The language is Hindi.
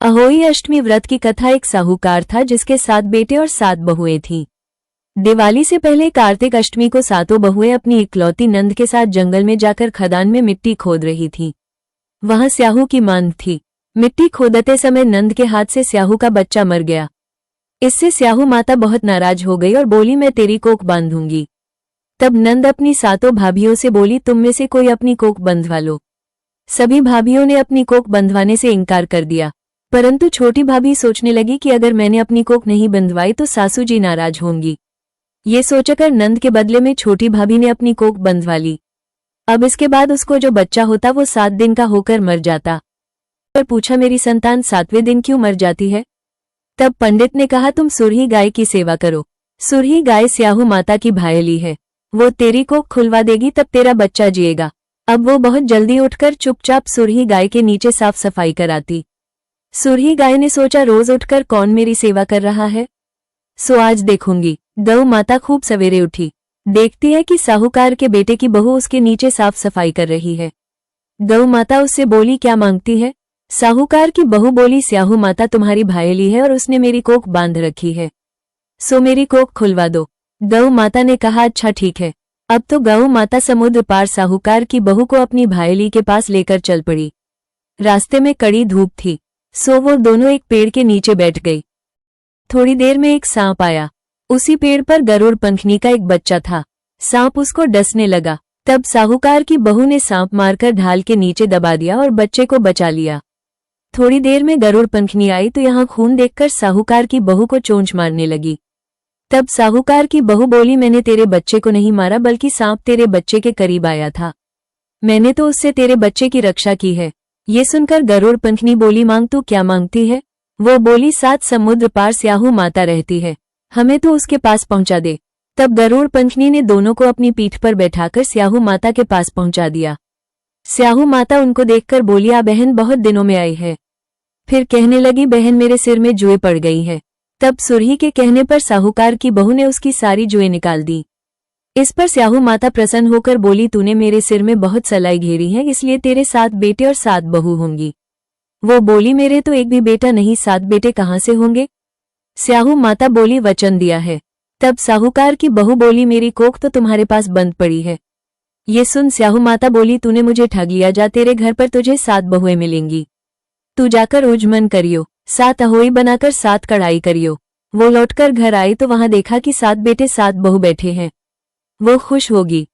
अहोई अष्टमी व्रत की कथा। एक साहूकार था जिसके 7 बेटे और 7 बहुएं थीं। दिवाली से पहले कार्तिक अष्टमी को सातों बहुएं अपनी इकलौती नंद के साथ जंगल में जाकर खदान में मिट्टी खोद रही थीं। वहां स्याहू की मांद थी। मिट्टी खोदते समय नंद के हाथ से स्याहू का बच्चा मर गया। इससे स्याहू माता बहुत नाराज हो गई और बोली, मैं तेरी कोख बांधूंगी। तब नंद अपनी सातों भाभियों से बोली, तुम में से कोई अपनी कोख बंधवा लो। सभी भाभियों ने अपनी कोख बंधवाने से इनकार कर दिया, परंतु छोटी भाभी सोचने लगी कि अगर मैंने अपनी कोख नहीं बंधवाई तो सासू जी नाराज होंगी। ये सोचकर नंद के बदले में छोटी भाभी ने अपनी कोख बंधवा ली। अब इसके बाद उसको जो बच्चा होता वो 7 दिन का होकर मर जाता। पर पूछा, मेरी संतान 7वें दिन क्यों मर जाती है? तब पंडित ने कहा, तुम सुरही गाय की सेवा करो। सुरही गाय स्याहू माता की भायली है, वो तेरी कोख खुलवा देगी, तब तेरा बच्चा जिएगा। अब वो बहुत जल्दी उठकर चुपचाप सुरही गाय के नीचे साफ सफाई कराती। सुरही गाय ने सोचा, रोज उठकर कौन मेरी सेवा कर रहा है, सो आज देखूंगी। गौ माता खूब सवेरे उठी, देखती है कि साहूकार के बेटे की बहू उसके नीचे साफ सफाई कर रही है। गौ माता उससे बोली, क्या मांगती है? साहूकार की बहू बोली, स्याहू माता तुम्हारी भायली है और उसने मेरी कोख बांध रखी है, सो मेरी कोख खुलवा दो। गौ माता ने कहा, अच्छा ठीक है। अब तो गौ माता समुद्र पार साहूकार की बहू को अपनी भायली के पास लेकर चल पड़ी। रास्ते में कड़ी धूप थी, सो वो दोनों एक पेड़ के नीचे बैठ गई। थोड़ी देर में एक सांप आया। उसी पेड़ पर गरुड़ पंखनी का एक बच्चा था। सांप उसको डसने लगा। तब साहूकार की बहू ने सांप मारकर ढाल के नीचे दबा दिया और बच्चे को बचा लिया। थोड़ी देर में गरुड़ पंखनी आई तो यहाँ खून देखकर साहूकार की बहू को चोंच मारने लगी। तब साहूकार की बहू बोली, मैंने तेरे बच्चे को नहीं मारा, बल्कि सांप तेरे बच्चे के करीब आया था, मैंने तो उससे तेरे बच्चे की रक्षा की है। ये सुनकर गरुड़ पंखनी बोली, मांग तू क्या मांगती है? वो बोली, 7 समुद्र पार स्याहू माता रहती है, हमें तो उसके पास पहुंचा दे। तब गरुड़ पंखनी ने दोनों को अपनी पीठ पर बैठाकर स्याहू माता के पास पहुंचा दिया। स्याहू माता उनको देखकर बोली, आ बहन बहुत दिनों में आई है। फिर कहने लगी, बहन मेरे सिर में जुएं पड़ गई है। तब सुरही के कहने पर साहूकार की बहू ने उसकी सारी जुएं निकाल दी। इस पर स्याहू माता प्रसन्न होकर बोली, तूने मेरे सिर में बहुत सलाई घेरी है, इसलिए तेरे 7 बेटे और 7 बहू होंगी। वो बोली, मेरे तो एक भी बेटा नहीं, 7 बेटे कहाँ से होंगे? स्याहू माता बोली, वचन दिया है। तब साहूकार की बहू बोली, मेरी कोख तो तुम्हारे पास बंद पड़ी है। ये सुन स्याहू माता बोली, तूने मुझे ठग लिया, जा तेरे घर पर तुझे 7 बहुएं मिलेंगी। तू जाकर उजमन करियो, 7 अहोई बनाकर 7 कढ़ाई करियो। वो लौटकर घर आई तो वहां देखा कि 7 बेटे 7 बहू बैठे हैं। वो खुश होगी।